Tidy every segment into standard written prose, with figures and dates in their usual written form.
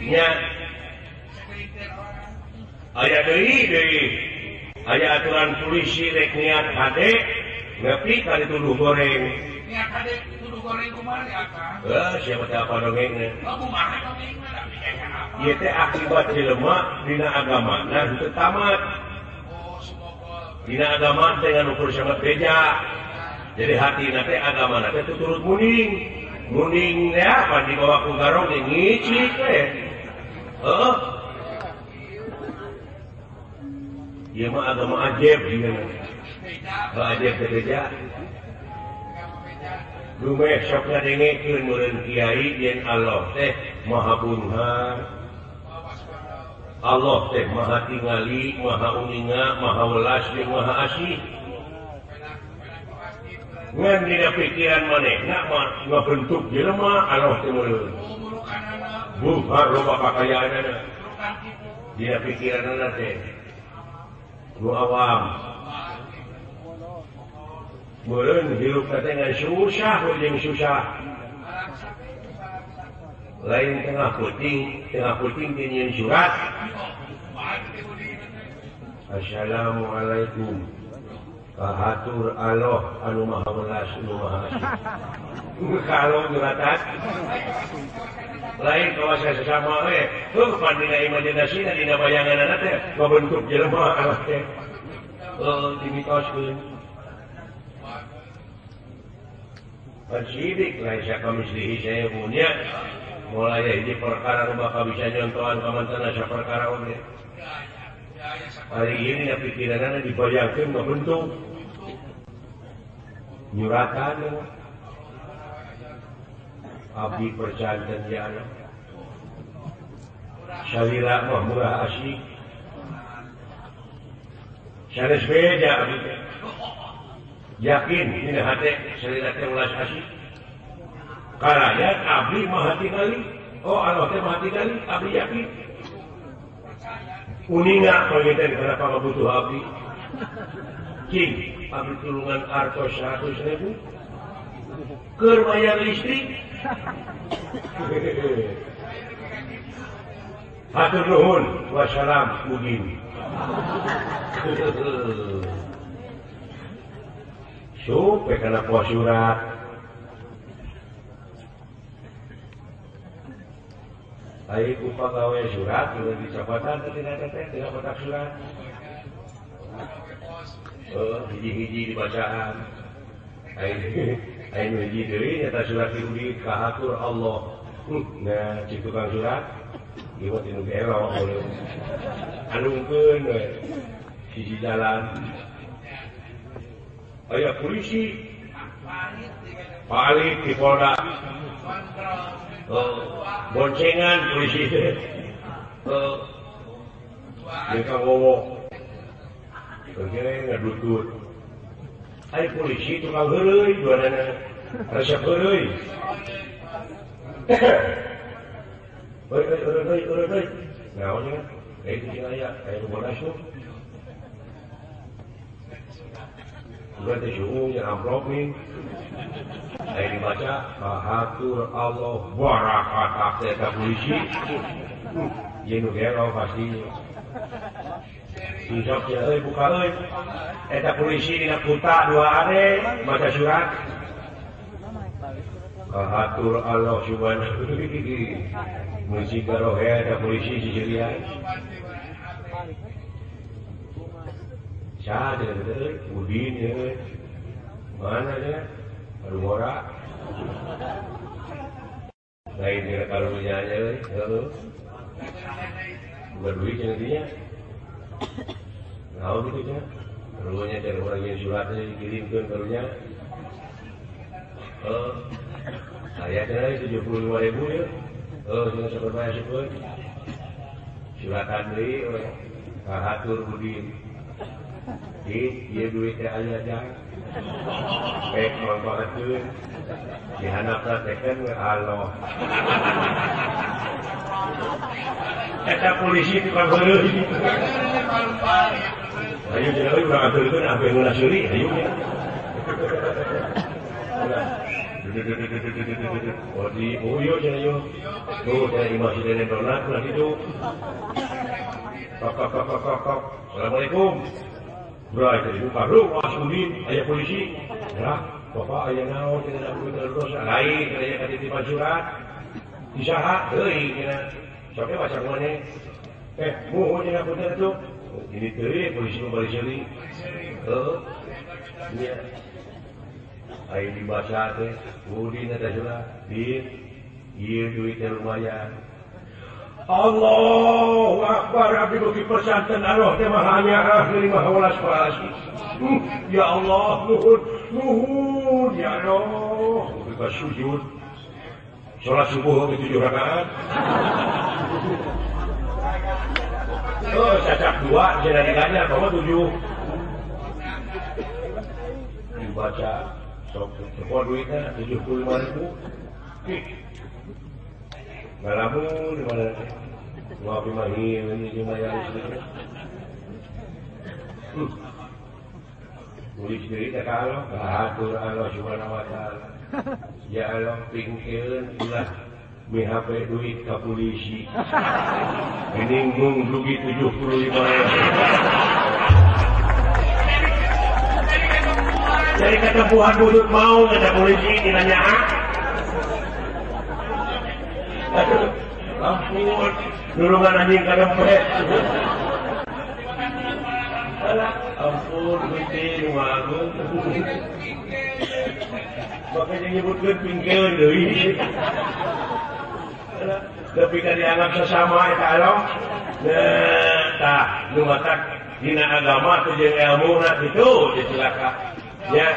nya aya aya aturan polisi rek niat hade nepi ka dituduh goreng niat hade dituduh goreng kumaha ya Kang? Siapa apa dongengna Kumaha dongengna da bisa apa? ieu teh akibat jelema dina agamana teu tamat. Dina agama teh nganu sahabat beja. Jadi hatina teh agamana teh turut muning. Muning teh apa dibawa ku garong teh ngicik teh. Heeh. Ieu mah agama ajaib ieu. Ajaib teh beja. Lumayan sok ngadengekeun meureun kiai yen Allah teh Maha Bunha. Allah teh Maha Tingali, Maha Uninga, Maha Welas jeung Maha Asih. Ngan dina pikiran manehna mah ngabentuk jelema Allah teh meureun. Buhar loba kakayaanana. Dina pikiranna teh nu awam. Meureun hirup teh ngan susah jeung susah. Lain tengah puting dinyin surat. Assalamualaikum. Kahatur Allah anu Maha Welas anu Maha Asih. Kalau nyuratan lain kawasan sesama pan dina imajinasina dina bayanganna teh ngabentuk jelema Allah teh. Dimitoskeun. Sidik lain sakamislihi saya punya mulai hiji perkara nu bakal bisa nyontohan ka mantena saperkara oge. Hari ini pikiranna dibayangkeun ngabentuk nyuratan abdi percanten jana salira mah murah asik sanes beja abdi yakin dina hate salira teh ulas asik karaya abdi Maha Tingali. Oh Allah teh Maha Tingali, abdi yakin. Uninga pangiten kenapa ngabutuh abdi. Cing, abdi tulungan artos 100.000. Keur bayar listrik. Hatur nuhun, wassalam, mugin. Supe kana poa surat. Ayo ku pagawe surat, udah dicapatan tidak kotak surat. Hiji-hiji dibacaan. Ayo hiji deui nyata surat di kahatur Allah. Nah, si tukang surat, ieu tinu gero anungkeun we sisi jalan. Aya polisi palit di Polda. Boncengan polisi mereka ngomong kira ngadutut ay polisi tukang heureuy duanana resep heureuy euy naonnya itu aya aya bodas tuh udah teh suung yang amplop nih ayo dibaca kahatur Allah barakat eta polisi ieu nu gelo pasti insap euy buka euy eta polisi dina kuta 2 are baca surat kahatur Allah subhanahu musik garohe eta polisi sisirian Sada euy udin euy mana dia Rumora lain dia kalau nyanyi euy berduit cenah dinya naon kitu cenah ruanya dari orang yang suratnya dikirimkeun ka runya aya cenah 75.000 ya cenah sabar sepeun suratan deui kahatur budin ieu duit teh aya jang baik manfaatkeun dihandapna teh kan Allah eta polisi tukang heureuy ayo jadi urang aturkeun apa yang ulah seuri ayo Oh di Uyo jangan yo. Tuh dari masih dari donat lagi tuh. Kok. Assalamualaikum. Bro, jadi buka lu Asudin, ayah polisi. Ya, bapak ayah naon kita nak pergi terus. Lain kerja kadi di surat. Disaha deui kira. Soalnya macam mana? Mohon jangan bener tuh. Ini deui polisi kembali sini. Iya. Ayo dibaca teh, Udin ada surat. Iya duitnya lumayan. Allahu Akbar, abdi bagi pesantren Allah teh mahanya ahli mahawalas palasi. Ya Allah, nuhun, ya Allah. Kita sujud. Salat subuh ke 7 rakaat. Oh, cacak 2, jangan ditanya, kamu 7. Dibaca, sok duitnya 75.000. Ngalamun di mana? Ngopi mahir ini cuma yang sedikit. Tulis diri tak kalau atur Allah Subhanahu wa taala. Ya Allah pingkeun ulah mihape duit ka polisi. Ini ngung rugi 75.000. Jadi kata buah duduk mau kata polisi dinanya ampun, dulu kan anjing kadempet. Ampun, penting malu. Makanya nyebutkan pingkeun deui. Tapi kan dianggap sesama ya kalau. Nah, tah, nu matak dina agama teh jeung ilmuna kitu cilaka. Ya.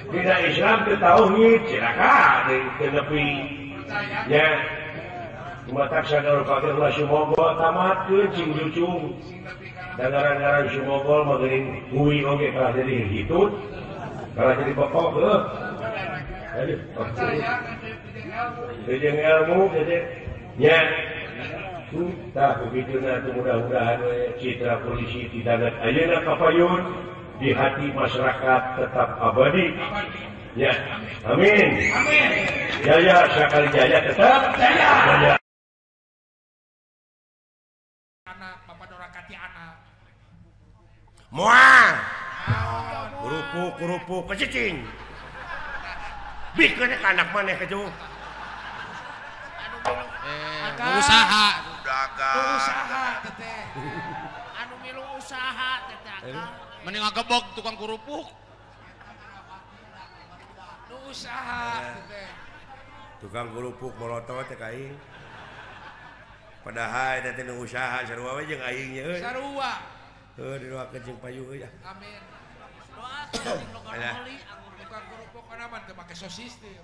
Dina Islam teh tauhid cilaka teh nepi. Ya, matak sadar pakai ulah sumogol tamat ke cing jucung. Dangaran-garan sumogol magaling ngui oge kalau jadi hitut, kalau jadi pokok aduh, jeung ilmu jadi ya. Tah begitu na mudah-mudahan citra polisi tidak ayeuna kapayun di hati masyarakat tetap abadi. Ya, amin. Amin. Jaya sekali jaya tetap jaya. Anak bapak dorakati anak. Moal. Kerupuk pecicing. Bikeun ka anak maneh keju. Usaha. Usaha teteh. Anu milu usaha teteh. Mending ngagebog tukang kerupuk. Usaha teteh. Tukang kerupuk molotot teh ka aing. Padahal eta teh usaha sarua we jeung aing nya euy. Sarua. Heuh didoakeun jeung payu euy ya. Amin. Doa lokal beli tukang kerupuk kana mah teu make sosis teh.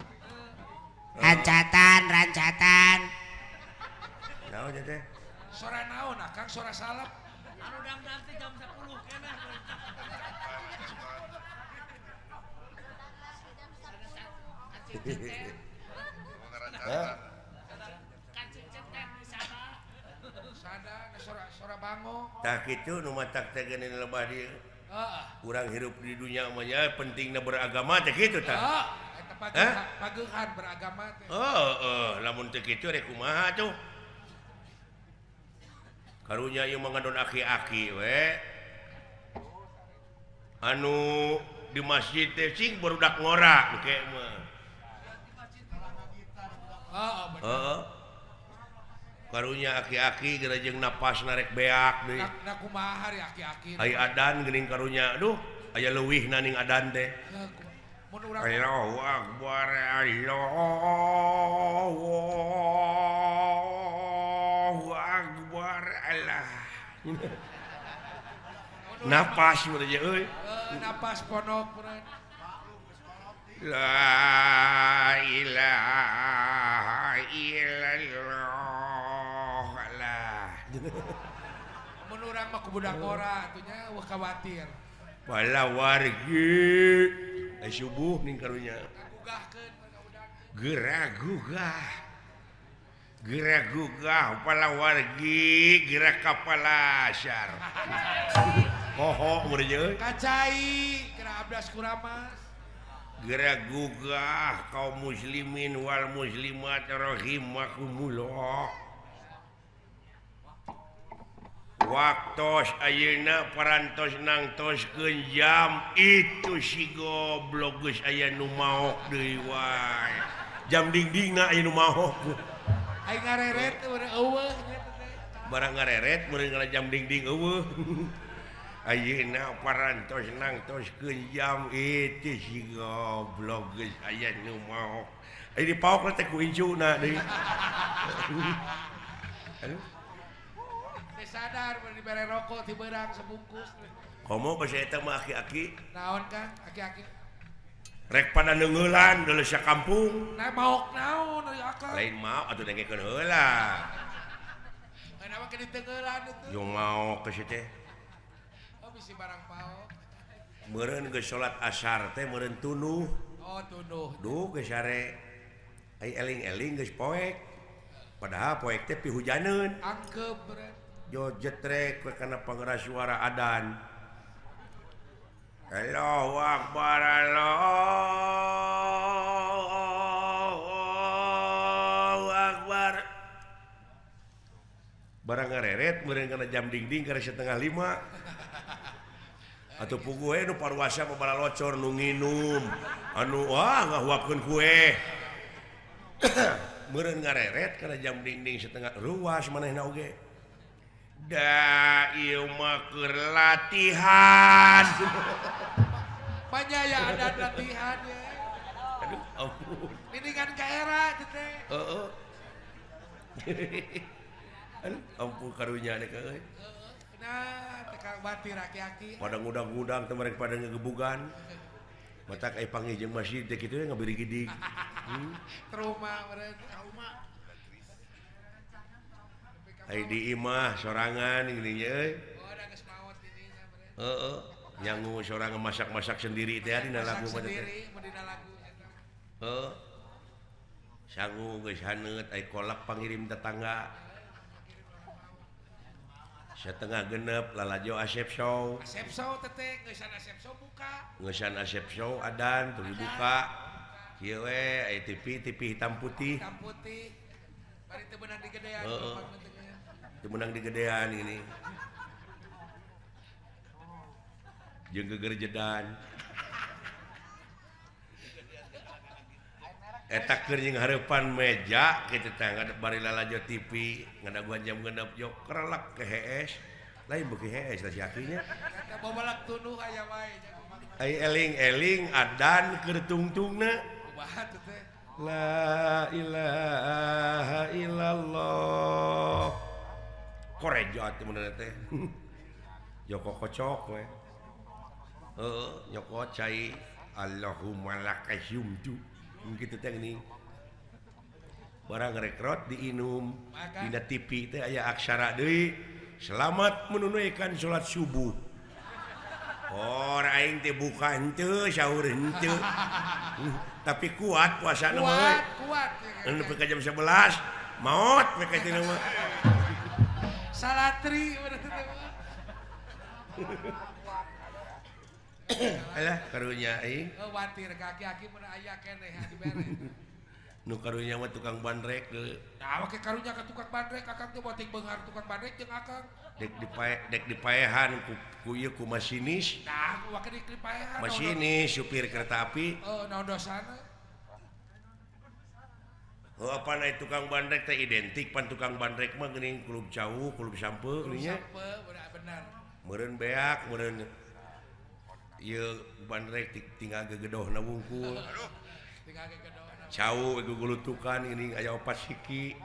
Rancatan. Naon teh? Sora naon akang sora salep. Anu dangdang teh jam 10 keneh. Sada sora bango. Tah kitu nu matak teh geuning lebah dieu. Urang hirup di dunia mah nya pentingna beragama teh kitu tah. Eta pageuhan beragama teh. Lamun teu kitu rek kumaha tuh? Karunya ieu mangandon aki-aki we. Anu di masjid teh cing barudak ngora engke mah. Heeh. Karunya aki-aki geura jeung napas narek beak deui. Na kumaha ari aki-aki. Ai adan geuning karunya. Aduh, aya leuwihna ning adan teh. Mun urang Allahu Akbar. Allahu Akbar. Allah. Napas meureun je euy. napas ponok meureun. La ilaha illallah. Lah. Mun urang mah kubudak ora atunya wah khawatir. Bala wargi subuh ning karunya. Gugahkeun budak. Gerah-gugah pala wargi, gerah kapala syar. Koho meureun je euy. Kacai kira abdas kuramas. gerak gugah kaum muslimin wal muslimat rahimakumullah. Waktos ayeuna parantos nangtoskeun jam itu si goblok geus aya nu maok deui wae. Jam dingdingna aya nu maok. Aing ngareret urang eueuh nya teh. Barang ngareret meureun ngala jam dingding eueuh. Ayeuna parantos nangtoskeun jam itu si goblok geus aya nu maok. Ai dipaok teh ku incuna deui. Sadar dibere rokok ti beurang sebungkus. Komo ka saya teh mah aki-aki. Naon Kang? Aki-aki. Rek pada neungeulan deuleu sakampung. Nah maok naon ari akang? Lain mau atuh dengekeun heula. Kana mah ke ditengeulan itu. Yung mau ke situ teh. Oh bisi barang paok. Meureun geus salat asar teh meureun tunuh. Oh tunuh. Duh geus sare. Ai eling-eling geus poek. Padahal poek teh pihujaneun. Angkep berat. Jo jetrek karena pengeras suara adan. Allahu Akbar, Allahu Akbar. Barang ngareret meureun kana jam dingding kana 4:30. Atuh pugu we nu parwasa babala locor nu nginum anu ngahuapkeun kue. Meureun ngareret kana jam dingding 1:30 ruas manehna oge. Da ieu mah keur latihan. Banyak ya ada latihan ya. Aduh ampun. Mendingan ka era teh. Heeh. Aduh ampun karunya nih euy. Nah, tekang batir aki-aki. Pada ngudang-ngudang teh mereka pada ngegebugan. Matak ai panggih jeung masjid teh kitu ngabiri gidig. Trauma meureun. Trauma. Ai di imah sorangan gini nya euy. Oh, ada geus maot ini meureun. Heeh. Nyangu sorangan masak-masak sendiri teh dina lagu mah teh. Sendiri dina lagu eta. Heeh. Sangu geus haneut ai kolak pangirim tetangga. Setengah genep lalajo Asep Show. Asep Show teteh ngeusan Asep Show buka. Ngeusan Asep Show adan tuluy dibuka. Kieu we aya TV hitam putih. Hitam putih. Bari teu beunang digedean. Heeh. Teu meunang digedean ini. Jeung gegerjedan. Eta keur jeung hareupan meja kitu teh bari lalajo TV ngadaguan jam genep jok kerelak ke hees. Lain beuki hees tah si akinya. Eta bobalak tunuh aya wae. Ai eling-eling adan keur tungtungna. Kumaha teh teh? La ilaha illallah. Koreja teh mun teh. Joko kocok we. Heeh, nyokot cai Allahumma lakasyumtu. Kitu teh geuning. Barang rekrot diinum dina TV teh aya aksara deui. Selamat menunaikan salat subuh. Aing teh buka henteu, sahur henteu. Tapi kuat puasana mah. Kuat. Anu ka jam 11 maot we ka tina mah. Salatri bener teh. Alah karunya aing. Watir kaki-kaki mun aya keneh dibere. Nu karunya mah tukang bandrek deui. Nah, make karunya ka tukang bandrek akang teh boting beunghar tukang bandrek jeung akang. Dek dipaehan ku ieu ku masinis. Nah, wake dipaehan. Masinis supir kereta api. Oh, naon dosana? Oh, apa naik tukang bandrek teh identik pan tukang bandrek mah geuning klub jauh, klub sampe geuning nya. Benar. Meureun beak, meureun ieu bandrek tinggal gegedohna wungkul. Tinggal gegedohna. Cau gugulutukan geuning aya opat siki.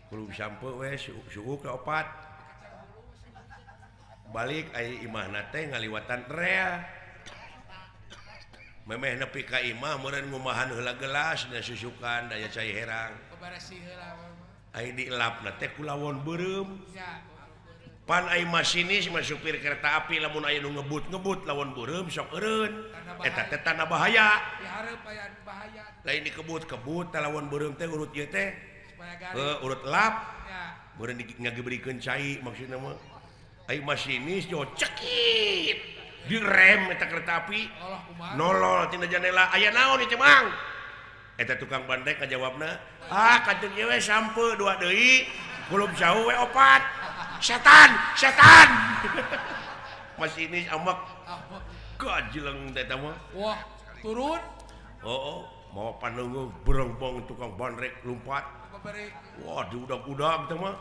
Klub sampe we suuk ka opat. Balik aya imahna teh ngaliwatan rea. Memeh nepi ka imah meureun ngumahan heula gelas dan susukan daya cai herang. Bebaresi heula. Ai dielapna teh ku lawon beureum. Ya. Pan ai masinis mah supir kereta api lamun aya nu ngebut-ngebut lawan beureum sok eureun. Eta teh tanda bahaya. Dihareup aya bahaya. Lain dikebut-kebut teh lawan beureum teh urut ieu teh. Supaya garing. Urut lap. Ya. Meureun ngagebrikeun cai maksudna mah. Ai masinis jo cekit. direm eta kereta api Allah kumaha. nolol tina jendela aya naon ieu Mang eta tukang bandrek ngajawabna kantung ieu we sampe 2 deui kulub jauh we 4 setan masinis amak gajleng teh mah Wah, turun. mau panunggu berengbong tukang bandrek lompat Pabrik. wah diudag-udag teh mah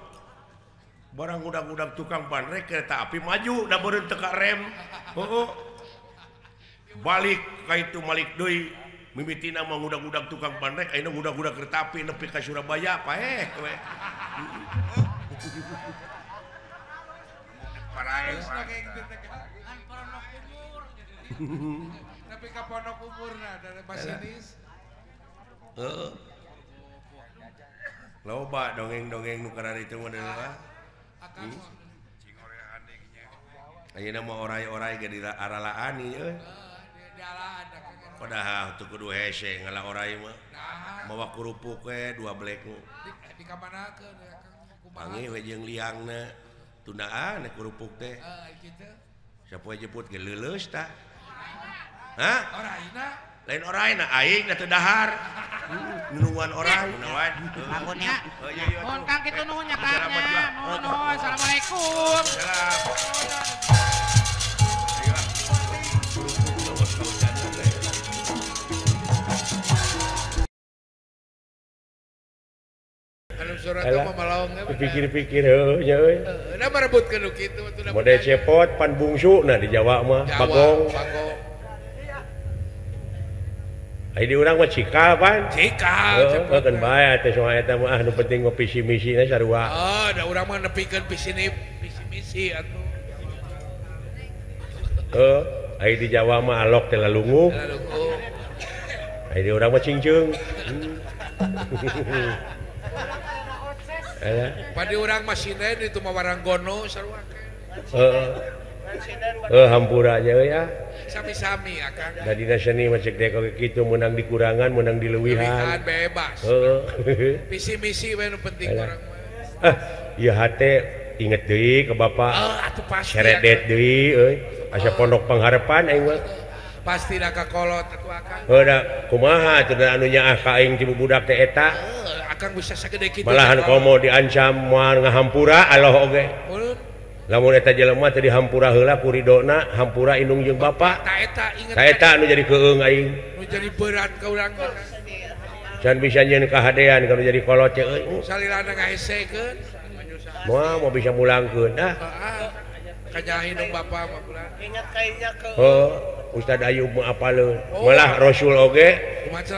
barang udag-udag tukang bandrek kereta api maju da beureun teu ka rem balik ka itu malik deui mimitina mah udag-udag tukang bandrek ayeuna udag-udag kereta api nepi ka Surabaya paeh we parae Terus lagi gitu teh. Kan pondok umur. Tapi ka pondok umurna dari masinis. loba dongeng-dongeng nu kana itu mah deuleuh Akang ayeuna mah orai-orai ge di aralaan ieu di alaan da kang. padahal teu kudu hese ngalah orai mah Nah, mawa kerupuk we 2 blek nu di kamanakeun ya kang. Kumaha? pangi we jeung liangna tundaan kerupuk teh Gitu. sapoe jeput ge leuleus tah hah Oraina. lain oraina aing da teu dahar nunuan orai nawan Bangunnya. iya Mohon Kang kitu nuhun nya Kang. Assalamualaikum. Nuhun. Assalamualaikum. salam Anu surat mah malaong ge. pikir-pikir nya euy Da merebutkeun nu kitu atuh. model cepot pan bungsu nah di Jawa mah bagong Bagong. ai di urang mah cikal pan Cikal. kan bae teh soal eta mah nu penting ngopi misi-misina sarua Da urang mah nepikeun visi misi atuh. ai di Jawa mah alok teh lalungu Lalu ai di urang mah cingceung padi urang mah sinden itu mah waranggono sarua hampura nya euy ah sami-sami akang. da dina seni mah cek dek kitu menang dikurangan menang dileuwihan Bebas. Visi misi we nu penting urang mah. ieu hate inget deui ke Bapak Atuh pasti. seredet deui euy asa pondok pengharapan aing mah Pasti da kakolot atuh akang. da kumaha teu anu nyaah ka aing ti budak teh eta Akang bisa sagede kitu. malahan komo diancam moal ngahampura Allah oge Ulun lamun eta jelema teh dihampura heula ku ridona hampura indung jeung Bapak ta eta inget. ta eta anu jadi keueung aing Nu jadi berat ka urang mah. can bisa nyeun kahadean kalau jadi kolot teh euy Salilana ngahesekeun. moal mau bisa mulangkeun Kanyahin dong bapak mah bulan. Ustad Ayub mah apaleun malah Rasul oge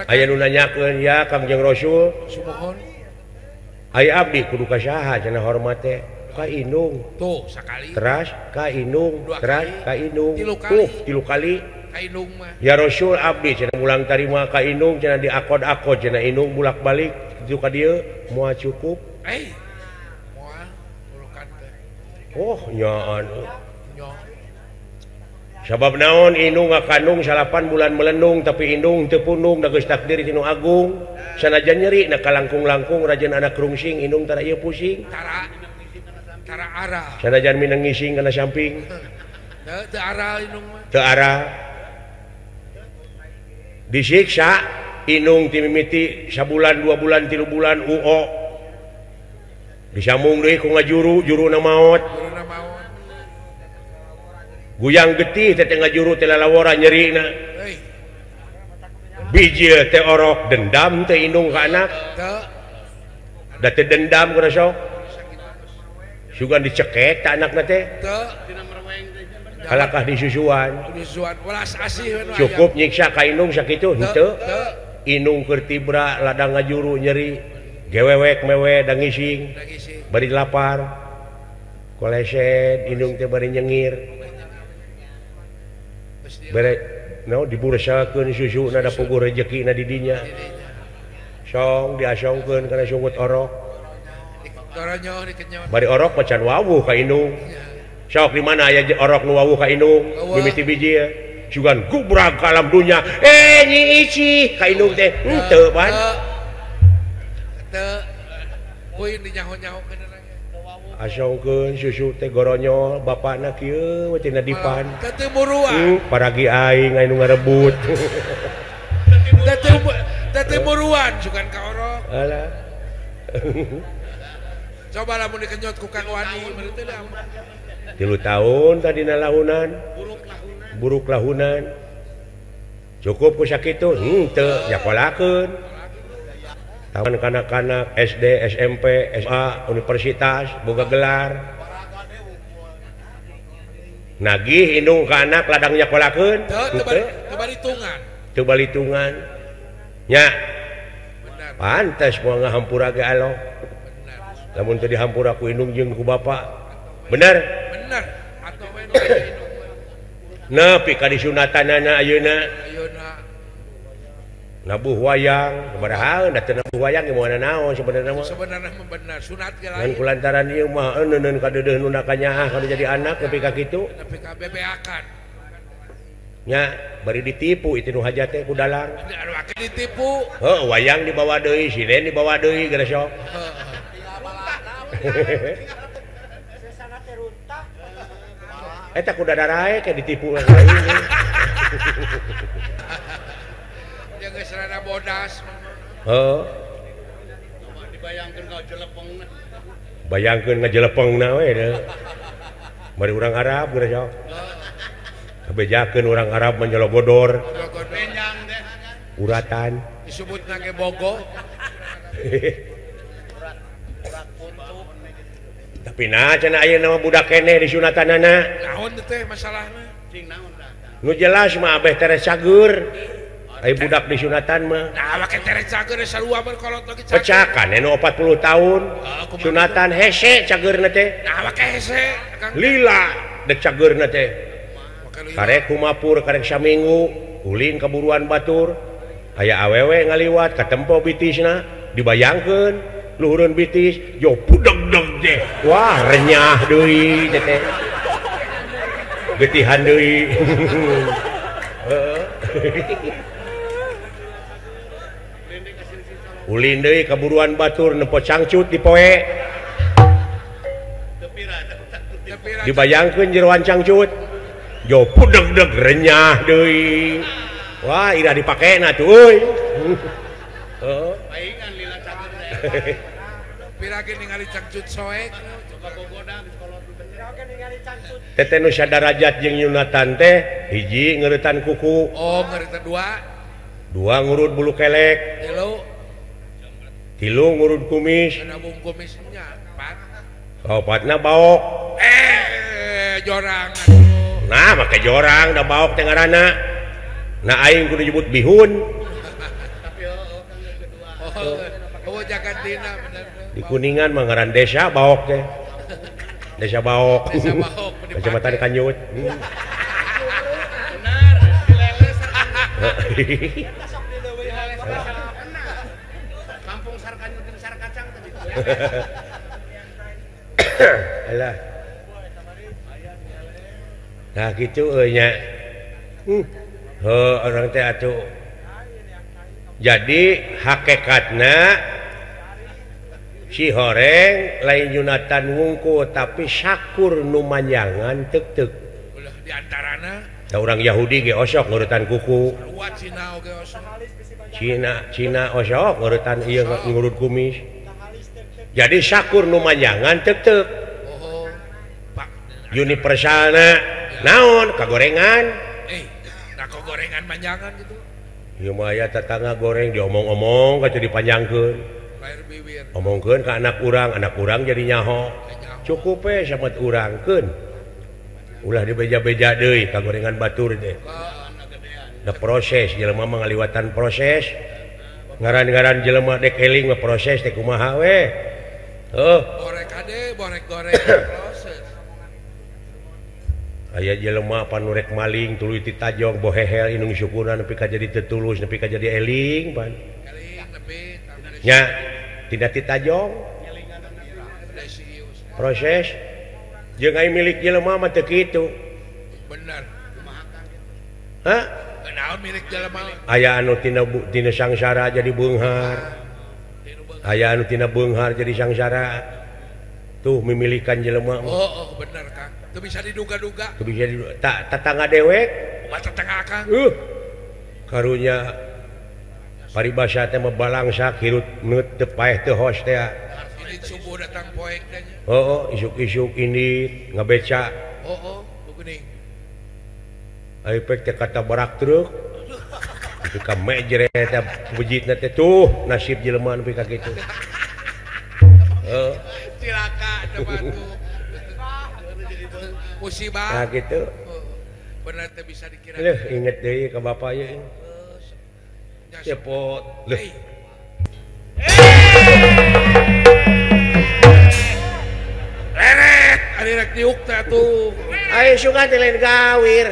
aya nu nanyakeun ya Kangjeng Rasul Sumohon. aya abdi kudu ka saha cenah hormat teh ka indung Tuh sakali. teras ka indung Dua teras kali. ka indung Tilu kali. tilu kali Ka indung mah. ya Rasul abdi cenah mulang tarima ka indung cenah diakod-akod cenah indung bulak-balik kitu ka dieu moal cukup Moal ulukan teh. oh nyaan Nyo. sabab naon indung ngakandung 8 bulan melendung tapi indung teu pundung da geus takdir tinu agung sanajan nyeri na kalangkung-langkung rajin anak rungsing indung tara ieu pusing Tara arah. sanajan minang ngising kana samping Teu arah indung mah. teu arah disiksa indung ti mimiti sabulan 2 bulan 3 bulan UO disambung deui ku ngajuru juruna maot Guruna maon. guyang getih teh ngajuru teh lalawara nyerina Hei. biji teh orok dendam teh indung ka anak Teu. da teh dendam kana sok sugan dicekek ta anakna teh Teu. kalakah disusuan Disuan welas asih we nu aya. cukup nyiksa ka indung sakitu henteu Teu. indung keur tibra ladang ngajuru nyeri gewewek mewe da ngising Lagi sih. bari lapar kolesen indung teh bari nyengir Terus dia. bere no dibursakeun susuna da puguh rezekina di dinya song diasongkeun kana sungut orok Doronyo dikenyon. bari orok macan wawuh ka indung sok di mana aya orok nu wawuh ka indung mimiti biji ya sugan gubrag ka alam dunya nyi ici ka indung teh henteu pan Teu. Poin dinyaho-nyaho keun urang. asongkeun susu teh goronyol bapakna kieu tina dipan. Teu muruan. Paragi aing anu ngarebut. Teu muruan sugan ka orok. Alah. Coba lamun dikenyot ku Kang Wani meureun teh dah. 3 tahun tadina lahunan. Buruk lahunan. Cukup ku sakitu? Teu nyakolakeun. Taman kanak-kanak SD, SMP, SMA, universitas boga gelar. Nagih indung ka anak ladang nyakolakeun? Teu balitungan. Teu balitungan. Nya. Benar. Pantes moal ngahampura ge aloh. Benar. Lamun teu dihampura ku indung jeung ku bapa. Bener? Benar. Atuh we Nepi ka disunatanana ayeuna. ayeuna Nabuh wayang, sabaraha da teu nabuh wayang ge moal naon sebenarnya mah. sebenarnya mah benar sunat ge Ngan lain. kulantaran ieu mah neuneun ka deudeuh nu kanyaah kada jadi anak nepi ka kitu. Tapi ka bebeakan. Nya bari ditipu itu nu hajat teh ku dalang. Anu ake ditipu. Heuh wayang dibawa deui, sinen dibawa deui geus sok. Eta kuda darae ke ditipu lain. Yang geus rada bodas. Heuh. Dibayangkeun ka jelepengna. Bayangkeun ngajelepengna we deh. Bari urang Arab geus sok. Kabejakeun urang Arab menjologodor. Benjang deh. Uratan. Disebutna ge bogo. Tapi nah cenah aya nama budak keneh di sunatanana. Naon teh masalahna? Cing naon dah. Nu jelas mah abeh tere cager. Ai budak di sunatan mah. Nah, make tere cager sarua berkolot lagi cager. Pecakan anu 40 tahun. Sunatan hese cagerna teh. Nah, make hese Kang. Lila dek cagerna teh. Make lila. Karek kumapur karek saminggu ulin ka buruan batur. Aya awewe ngaliwat ka tempo bitisna dibayangkeun luhureun bitis yo budeg-deg deh. Wah, renyah deui teh. Getihan deui. Heeh. Ulin deui ka buruan batur nempo cangcut di poe. Dibayangkeun jeroan cangcut. Yo budeg-deg renyah deui. Wah, ira dipakena tuh euy. Heeh. Paingan lila cager teh. Pirage ningali cangcut soek. Coba gogoda di kolot bener. Teteh nu sadarajat jeung Yunatan teh hiji ngeuretan kuku, Oh, ngarita dua. Ngurut bulu kelek, Tilu 3 ngurut kumis, nabung kumisnya. 4. kaopatna baok. Jorang aduh. Nah, make jorang da baok teh ngaranna. Nah aing kudu nyebut bihun. Tapi kan kedua. Oh, jaga dina bener. Di Kuningan mah ngaran desa baok teh. Desa baok. Desa Baok, di Kecamatan Kanyut. Benar, dileles. Kampung Sarkanyut jeung Sarkacang tadi. Alah. Nah gitu nya. Orang teh atuh. Jadi hakikatna si horeng lain Yunatan wungku tapi syakur nu manjangan teuk-teuk. Ulah di antarana Da urang Yahudi ge osok ngurutan kuku. ruat Cina oge osok. Cina osok ngurutan ieu ngurut kumis. Jadi syakur nu manjangan teuk-teuk. Oh, Pak. Universalna naon kagorengan. Nako gorengan manjangan gitu. Ieu mah aya tetangga goreng diomong-omong kaca dipanjangkeun. Lahir bibir. Omongkeun ka anak urang jadi nyaho. Cukup we samet urang keun. Ulah dibeja-beja deui ka gorengan batur teh. Da proses jelema mah ngaliwatan proses. Ngaran-ngaran jelema dek eling mah proses teh kumaha we. Borek ade, borek goreng proses. Aya jelema panu rek maling tuluy ti tajong bohehel inung syukuran nepi ka jadi tetulus nepi ka jadi eling pan. Eling nepi Nya tidak ti tajong desius. proses jeung ai milik jelema mah teu kitu. Bener. Hah? Naon milik jelema? Aya anu tina sangsara jadi beunghar. Aya anu tina beunghar jadi sangsara. tuh memilikan jelema bener Kang itu bisa diduga-duga tuh bisa tetangga dewek tetangga Kang karunya paribasa teh balangsa kirut neut teu paeh teu host teh ini subuh datang poek teh isuk-isuk ini ngabeca begini aipek teh kata barak truk itu ka mejere teh bujitna teh tuh nasib jelema nepi ka kitu cilaka depan tuh musibah nah gitu bener teh bisa dikira inget deui ka bapak ye cepot leuh leret ari rek diuk teh tuh ayo sungan teh lain gawir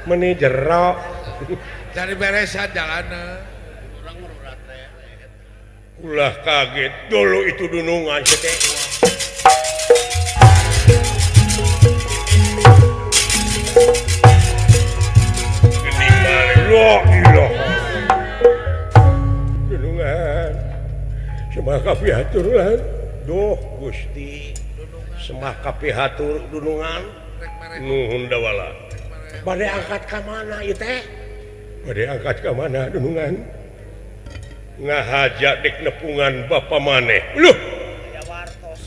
meni jero dari beresan jalanan ulah kaget dulu itu dunungan teh Semah kapihatur lan duh Gusti semah kapihatur dunungan nuhun dawala bade angkat ka mana ieu teh bade angkat ka mana dunungan ngahaja dek nepungan bapa maneh luh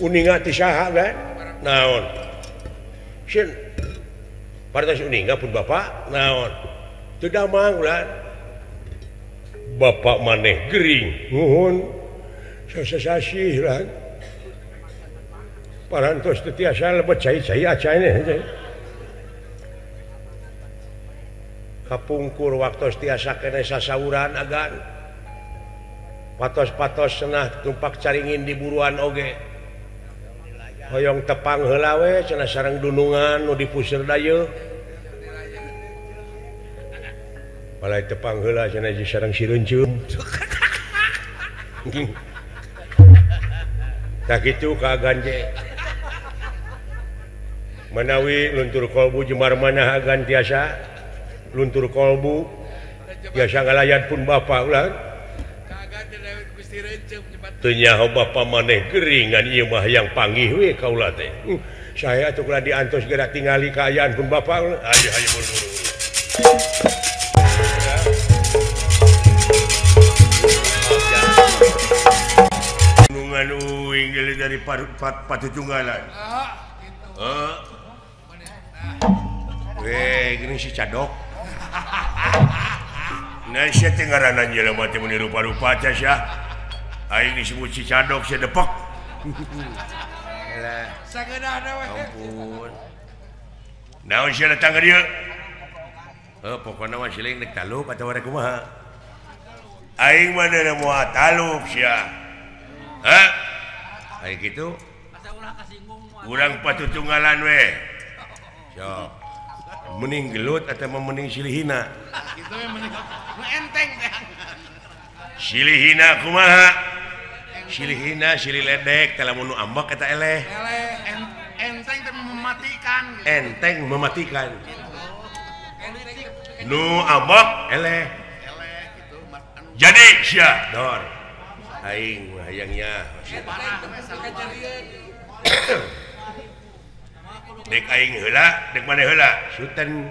uninga ti saha kan naon sin partos uninga pun bapak naon teu damang ulah bapak maneh gering nuhun sasasih lah parantos teu tiasa lebet cai-cai acane kapungkur waktu tiasa kene sasauran agan patos-patos cenah tumpak caringin di buruan oge hoyong tepang heula we cenah sareng dunungan nu dipuseur dayeuh balai tepang heula cenah sareng sireuncum tak gitu kagan je menawi luntur kolbu jemar mana agan tiasa luntur kolbu biasa ngalayan pun bapak ulah teu nyaho bapak maneh geringan ieu mah yang panggih we kaula teh saya atuh kula diantos geura tingali kaayaan pun bapak ayo buru-buru inggil dari patutunggalan. Gini si cadok. Nah, saya tengaran aja lah mati meniru rupa-rupa aja sih. Aing disebut si cadok, si depok. Sageda ada weh. Ampun. Nah, saya datang ke dia. Pokoknya masih lain nek talup atau ada kumaha. Aing mana mau talup sih. Kayak gitu kurang patutunggalan we so mending gelut atau mending silihina gitu mending enteng teh silihina kumaha silihina silih ledek teh lamun nu ambek eta eleh enteng teh mematikan gitu. Enteng mematikan nu ambek eleh gitu jadi sia dor aing hayangnya dek aing heula dek maneh heula Suten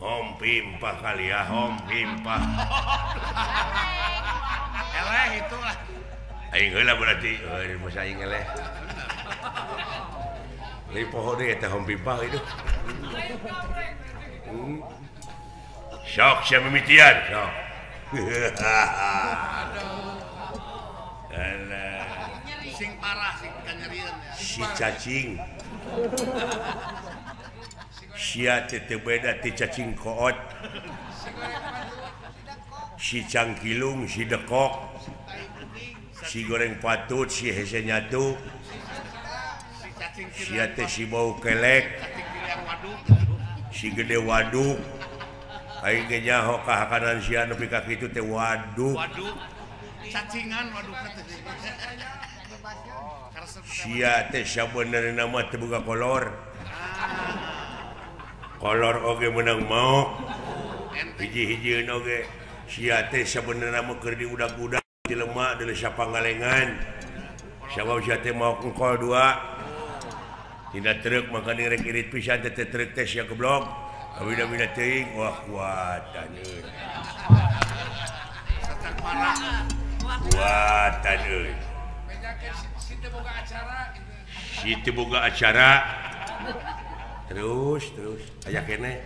hom pimpah kali ya hom pimpah eleh itulah aing heula berarti masa aing eleh li poho deui eta hom pimpah itu sok sia mimitian sok sing parah sing kanyerian ya. Si cacing sia teu beda ti cacing koot si cangkilung si dekok si goreng patut si hese nyatu sia teh si bau kelek si gede waduk aing ge nyaho kahakanan sia nepi ka kitu teh waduk cacingan waduh sia teh sabenerna mah teu boga kolor kolor oge menang mau hiji-hijieun oge siate sebenarnya mau keur di udah-udah di lemak dari siapa ngalengan siapa siate mau engkol 2 tidak truk maka direk irit pisan teh truk tes ya goblok abina teuing wah kuatan euy Sacang parah. kuatan euy Menyakin si teu boga acara gitu. si teu boga acara terus aya keneh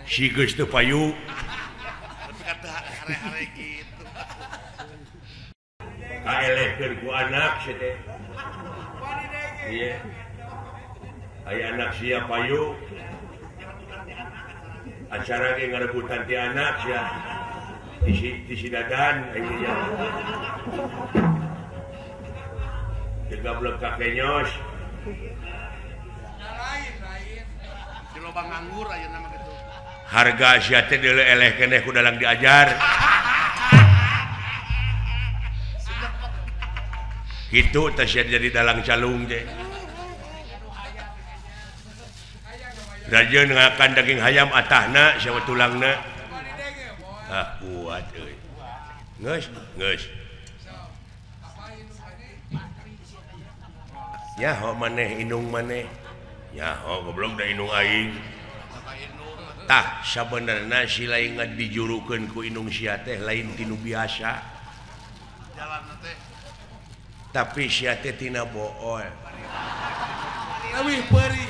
si geus teu payu Tapi kata hare-hare gitu. kaelehkeun ku anak si teh iya aya anak sia payu acara ge ngarebutan ti anak sia di sidadan aya digablek kakenyos Lain. Di lobang nganggur aja nama gitu. harga sia teh deuleu eleh keneh ku dalang diajar gitu teh sia jadi dalang calung teh rajeun ngakan daging hayam atahna sia tulangna kuat euy geus nyaho maneh inung maneh nyaho goblok da inung aing tah sabenerna si lain dijurukeun ku inung sia teh lain tinu biasa Jalan teh. tapi sia teh tina bool Leuwih peuri.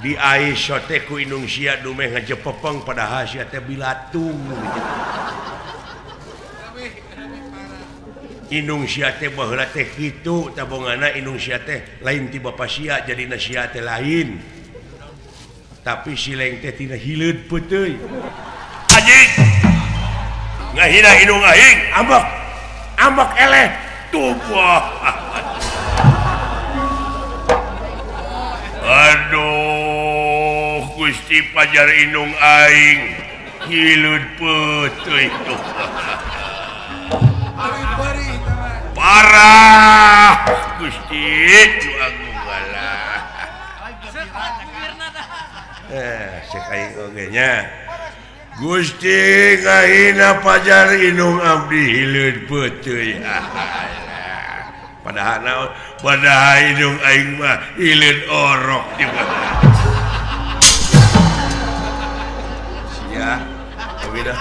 di Aisyah teh ku inung sia dumeh ngajepepeng padahal sia teh bilatung Leuwih parah. inung sia teh baheula teh kitu tabongana inung sia teh lain ti bapa sia jadina sia teh lain tapi si lain teh tina hileud peuteui anjing ngahina inung aing ambak eleh tubuh aduh Gusti pajar inung aing hileud peuteui tuh Leuwih peuri teman. parah Gusti cu agung galah cek aing oge nya Gusti ngahina pajar inung abdi hileud peuteui padahal naon padahal inung aing mah hileud orok juga sia oge dah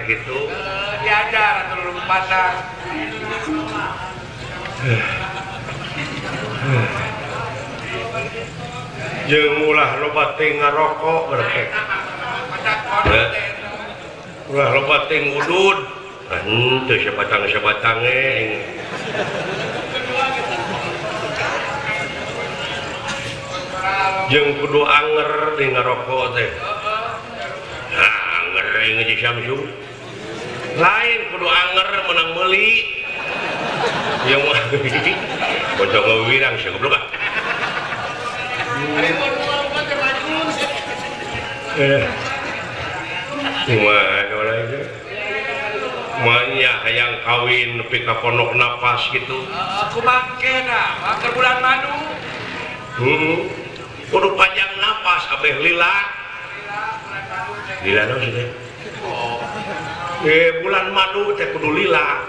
gitu diajar atau lu pasang jeung ulah loba teh ngarokok berarti ulah loba teh ngudud henteu sabatang jeung kudu anger di ngarokok teh anger ngeuji Samsu lain kudu anger menang meuli yang mah bocah ngawirang sih goblok ah Manya hayang kawin nepi ka pondok napas gitu. Aku mangke dah, ke bulan madu. Kudu panjang napas abeh lila. Lila naon sih teh? Bulan madu teh kudu lila.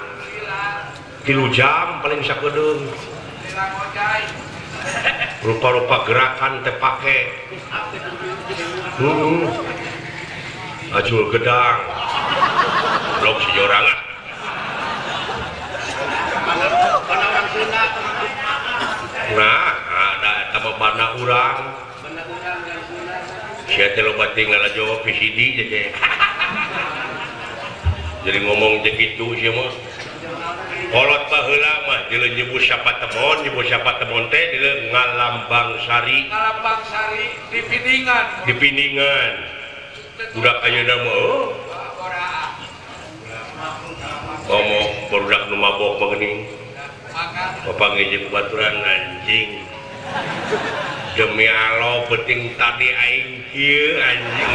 3 jam paling sakedeung. Lila ngojai. Rupa-rupa gerakan teh pake. Ajul gedang. Blok si jorangan. Nah, ada tababana urang. Sia teh loba tinggal jawab PCD jadi. Jadi ngomong teh kitu sia mah. Kolot baheula mah dile nyebut siapa temon teh dile Ngalambang Sari. Ngalambang Sari di Piningan. Budak ayeuna mah ngomong barudak nu mabok mengening. Bapak ngejek baturan anjing. Demi Allah penting tadi aing kieu anjing.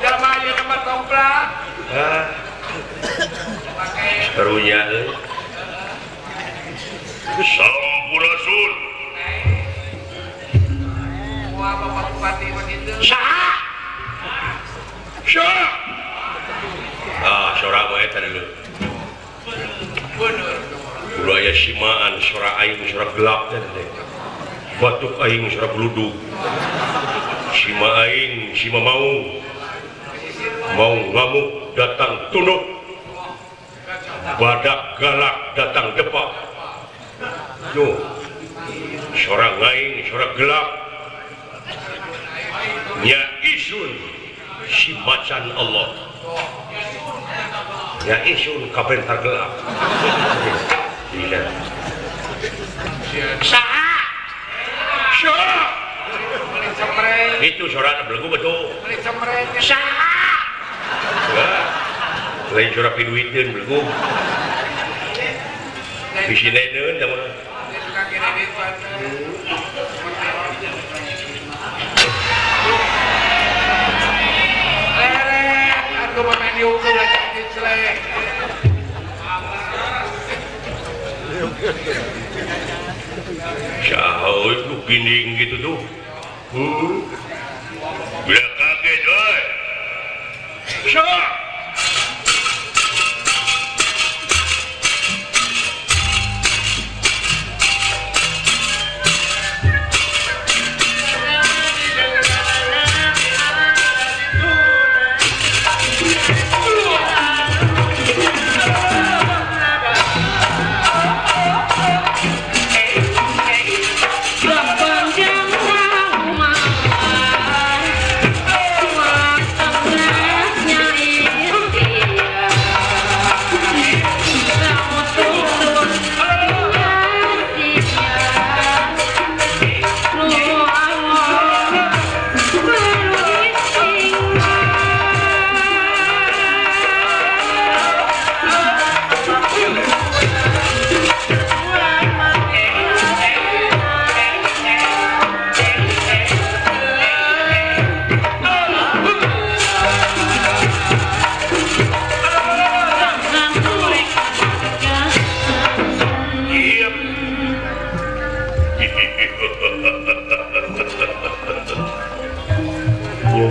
Jamanya tempat komplak. Karunya Sampurasun. Wah, Bapak Bupati begitu. Saha? Saha? Sora mah eta dulu. Bener. Kudu aya simaan sora aing sora gelap teh. Batuk aing sora bluduk. Sima aing, sima mau ngamuk datang tunduk. Badak galak datang depak. Yo. Sora aing sora gelap. Nya isun si macan Allah. Nya isun kabentar gelap. Iya. Saha? Saha? Itu suara belenggu betul. Saha? Lain suara piduiteun belenggu. Bisi neun sama. Aku pemain dihukum lagi selek. Siapa itu ginding gitu tuh? Bila kaget, oi. Siapa?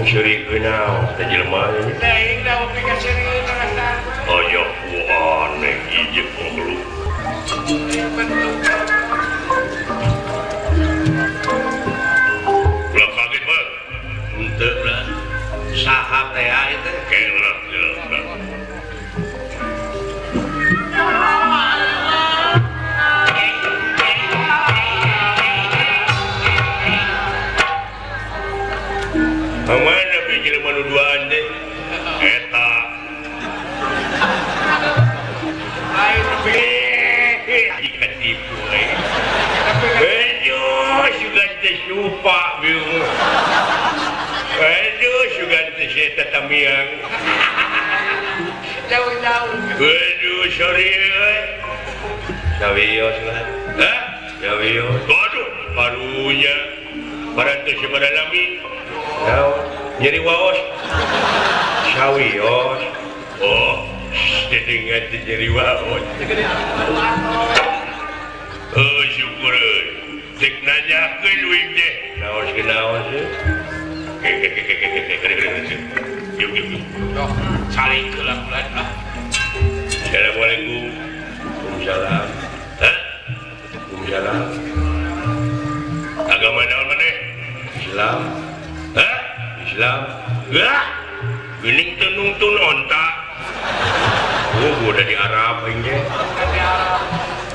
Seri kenal, terjelma ini. Naik dah aplikasi ini rasa. Ayah aneh ijek pengeluh. Belah kaget teh itu kelak. Mana pikir manuduan deh? Eta. Jika tipu, bejo juga tersupa biu. Bejo juga tersetat tamiang. Jauh-jauh. Bejo sorry. Sawios lah. Hah? Sawios. Waduh, barunya. Barantu sebarang lami. Jadi waos. Sawios. Oh. Jadi ngerti jadi waos. Oh syukur. Cek nanya ke luing deh. Naos ke naos deh. Yuk. Saling gelap-gelap lah. Assalamualaikum. Waalaikumsalam. Hah? Waalaikumsalam. Agama naon maneh? Islam. Hah? Islam. Gah. Gening teu nungtun onta. Oh, udah di Arab ini.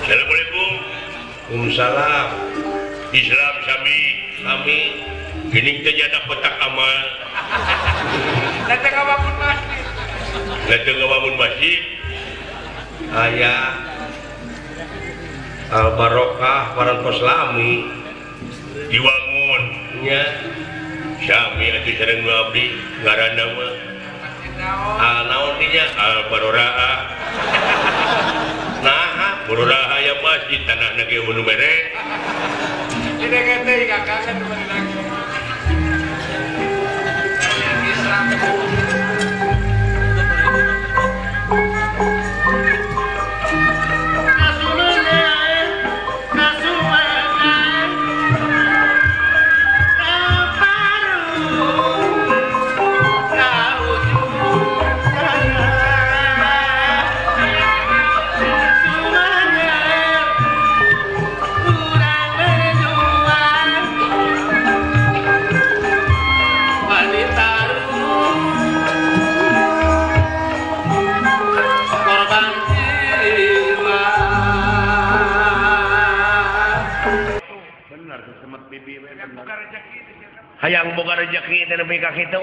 Assalamualaikum. Waalaikumsalam. Islam sami. Gini terjadi kotak amal. Datang bangun masjid. Datang bangun masjid. Ayah Al-Barokah Parang Koslami diwangun nya sami atuh sareng ngabdi ngaranna mah naon dinya Al-Baroraah. Nah, Baroraah ya masjid tanahna ge nu mere. Tidak kata kakak kan kembali lagi. Islam. Hayang boga rezeki teh nepi ka kitu.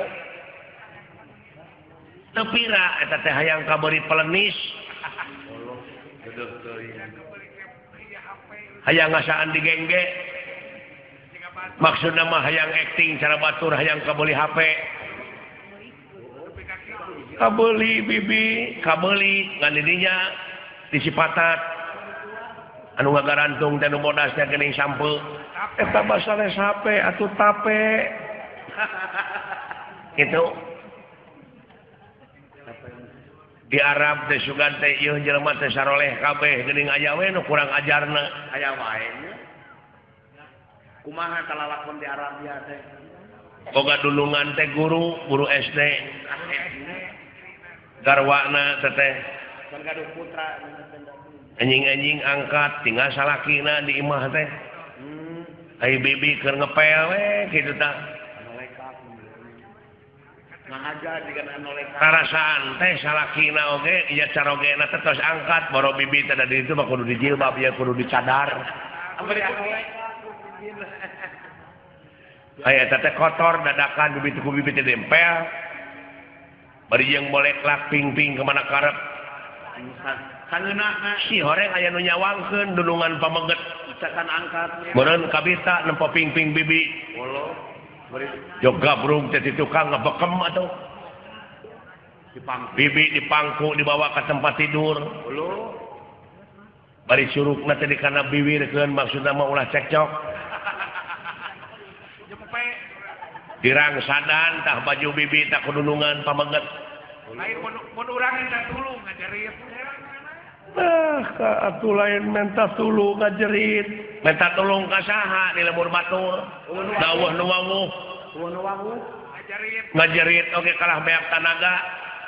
Teu pira eta teh hayang kaberi pelenis. Hayang ngasaan digengge. Maksudna mah hayang acting cara batur hayang kabeli HP. Kabeli bibi, kabeli ngan didinya disipatat. Anu ngagarantung teh nu bodasnya geuning sampeu. Eta basales HP atuh tape. Gitu. Di Arab teh sugan teh ieu jelema teh saroleh kabeh geuning aya we nu kurang ajarna. Aya wae nya. Kumaha talalakon di Arabia teh? Boga dulungan teh guru SD. Garwana teh Kan gaduh putra. anjing-anjing angkat tinggal salakina di imah teh. Ai bibi keur ngepel we kitu tah. Ngahaja dengan anoleka. Karasaan teh salakina oge ieu carogena teh tos angkat boro bibi teh da ditu mah kudu dijilbab ya kudu dicadar. Amari anoleka. Aya eta teh kotor dadakan bibi teh ku bibi teh dempel. Bari jeung boleh lak ping-ping ke mana karep. Kangeunahna Si horeng aya nu nyawangkeun dulungan pameget. misalkan angkat. Meureun kabita nempo ping-ping bibi. Olo. Bari Jog gabrung teh ti tukang ngebekem atuh. dipangku. Bibi dipangku dibawa ke tempat tidur. Olo. Bari curugna teh dikana biwirkeun maksudna mah ulah cekcok. Jempe. Dirangsadan tah baju bibi tah kudulungan pameget. Lain mun urang eta tulung ngajarit. Atuh lain menta tulung ngajerit. Menta tulung ka saha di lembur batur. Dawuh nu wawuh. Wangu. Ngajarit. Ngajerit oge kalah beak tanaga.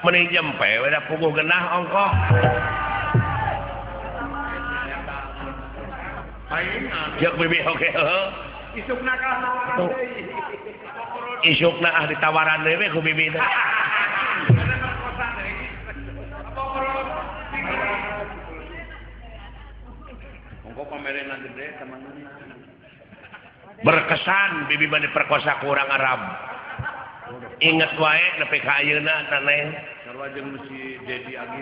Mending jempe we da puguh genah ongkoh. Jek bibi oge heuh. Isukna kalah nawaran deui. Isukna ditawaran deui ku bibi teh. Kok pamerena gede teman-teman. Berkesan bibi mah diperkosa ku urang Arab. Ingat wae nepi ka ayeuna Neng. Sarua jeung si Dedi Agi.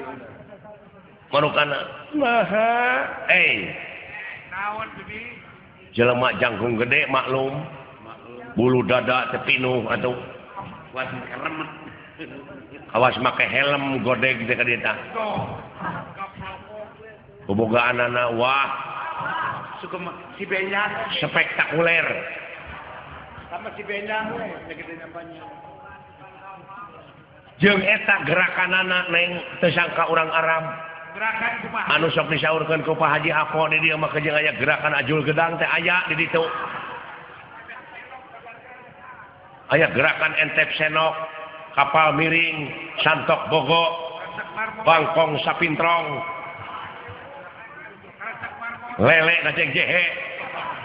Manukana. Maha. Naon bibi? Jelema jangkung gede maklum. Bulu dada teu pinuh atuh. Buat helm. Awas make helm godeg teh ka dieu tah. Bobogaanana wah Suka si Benjang. spektakuler. Sama si Benjang we, segede nampaknya. Jeung eta gerakanana Neng teu sangka urang Arab. Gerakan kumaha? Anu sok disaurkeun ku Pak Haji Afo di dieu mah jeung aya gerakan ajul gedang teh aya di ditu. Aya gerakan entep senok, kapal miring, santok bogo, bangkong sapintrong, lele ngajeng jehe,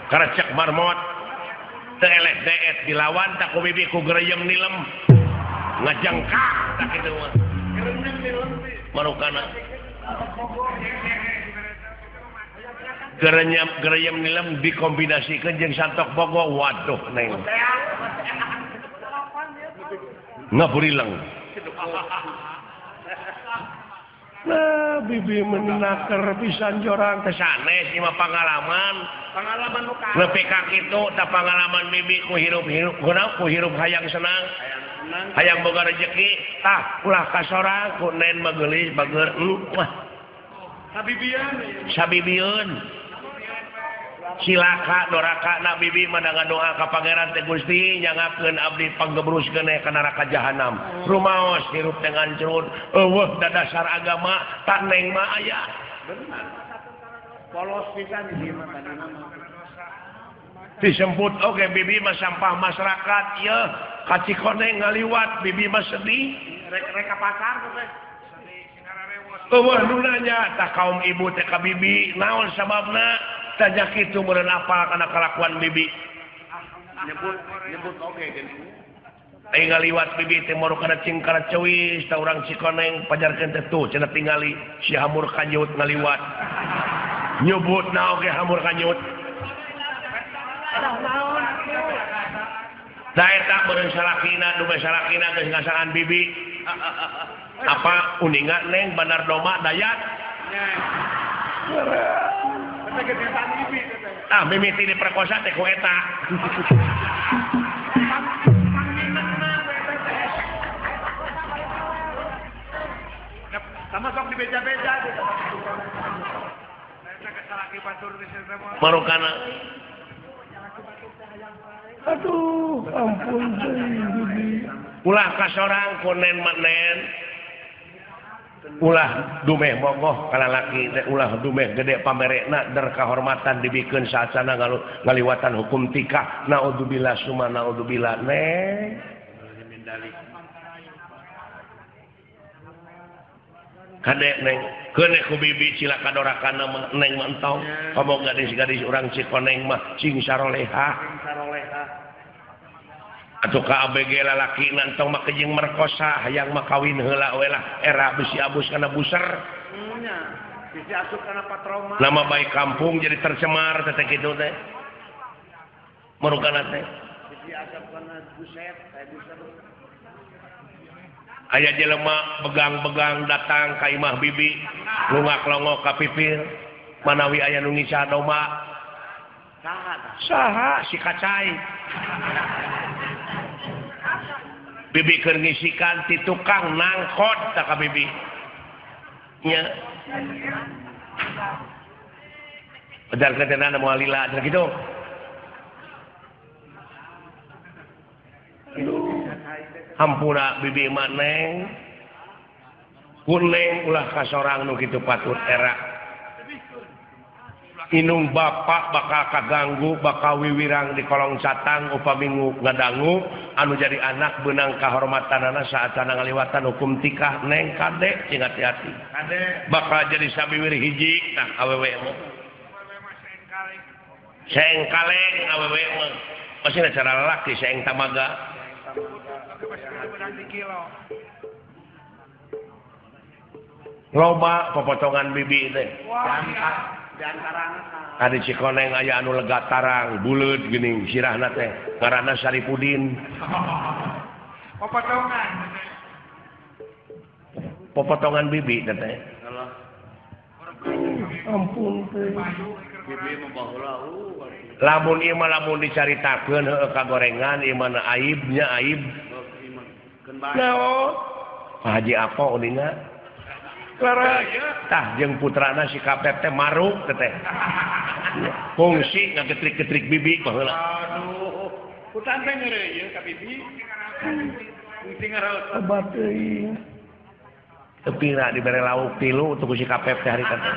karecek marmot, teu eleh deet dilawan tak ku bibi ku gereyem nilem, ngajengkak tak kitu mah. Manukana. Gereyem nilem dikombinasikeun jeung santok bogo, waduh Neng. Ngaburileng. Nah, bibi menaker pisan jorang teh sanes ieu mah pangalaman nu ka. nepi ka kitu tah pangalaman bibi ku hirup-hirup ku hirup hayang senang. Hayang boga rezeki tah ulah kasorang ku nen mageulis bageur wah. Sabibieun. Silaka doraka na bibi madanga doa ka Pangeran teh Gusti nyangakeun abdi panggebruskeun ka neraka jahanam. Rumaos hirup teh ngancurun eueuh da dasar agama tak Neng mah aya. Benar. Polos pisan di mah tadi mah. Disebut oge bibi mah sampah masyarakat ieu ka Cikoneng ngaliwat bibi mah sedih. Rek ka pasar teh. Eueuh nu nanya tah kaum ibu teh ka bibi naon sababna? Tanya kitu meureun apal kana kalakuan bibi. Nyebut oke gini. Aing ngaliwat bibi teh moro kana cingkara ceuwis tah urang Cikoneng pajarkeun teh tuh cenah tingali si hamur kanyut ngaliwat. Nyebutna oge hamur kanyut. Da eta meureun salakina dume salakina geus ngasangan bibi. Apa uningan Neng Bandar Doma Dayat? Mimiti diperkosa teh ku eta. Sama sok di beja-beja gitu. Marukana. Aduh, ampun deui. Ulah kasorang ku nen manen. Ulah dumeh bogoh ka lalaki teh ulah dumeh gede pamerekna der kahormatan dibikeun saacana ngaliwatan hukum tikah naudzubillah summa naudzubillah Neng. Kade Neng keuneh ku bibi cilaka dorakana mah Neng mah entong komo gadis-gadis urang Cikoneng mah cing saroleha. Atuh ka ABG lalaki nantong mah kejeng merkosa hayang mah kawin heula we lah era bisi abus kana buser. Nya, bisi asup kana patroma. Nama baik kampung jadi tercemar teh kitu teh. Marukana teh. Bisi asup kana buset, buser. Aya jelema begang-begang datang ka imah bibi, lungak-longok ka pipir, manawi aya nu ngica domba. Saha si kacai. Bibi keur ngisikan ti tukang nangkot tak ka bibi. Nya. Padahal katana moal lila gitu. Hampura bibi mah Neng. Kuneng ulah kasorang nu kitu patut era. Inung bapak bakal kaganggu bakal wiwirang di kolong catang upami ngadangu anu jadi anak benang kahormatanana saat sana ngaliwatan hukum tikah Neng kade cing hati-hati kade bakal jadi sabiwir hiji nah awewe mah seng kaleng awewe mah masih cara lelaki seng tamaga loba pepotongan bibi teh di antarana ada Cikoneng aya anu lega tarang buleut geuning sirahna teh ngaranna Saripudin popotongan bibi teh ampun teh bibi membaheula lamun ieu mah lamun dicaritakeun heueuh kagorengan ieu mah aibnya aib naon Haji apa uninga Clara tah jeung putrana si Kapep teh maruk teh kongsi ngagetrik-getrik bibi baheula aduh putan teh ngeureuy ieu ka bibi fungsi ngaraos obat teuing tepina dibere lauk 3 untuk si Kapep teh harita teh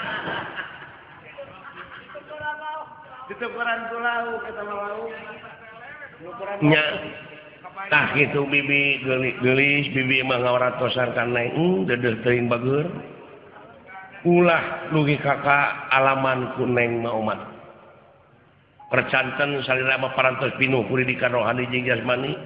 ditukeran ku lauk eta mah lauk nya tah kitu bibi geulis bibi mah ngawaratosan ka Neng deudeuh teuing bageur ulah lugi kakak alaman ku Neng mah umat percanten salira mah parantos pinuh ku didikan rohani jeung jasmani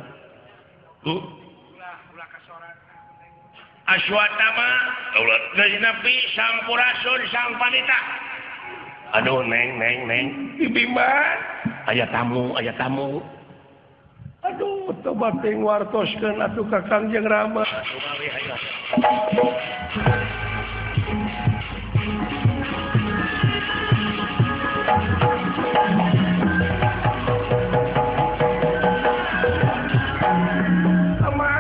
Aswatama geus nepi sampurasun sang panita aduh Neng bibi mah aya tamu aduh tobat teh wartoskeun atuh ka Kangjeng Rama ama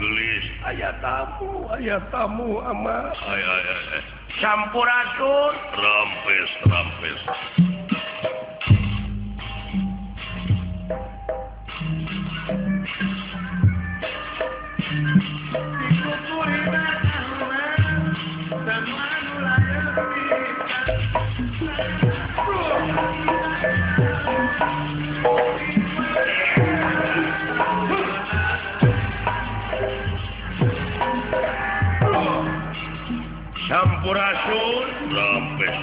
gelis aya tamu ama aya sampurasun rampes Sampurasun rampes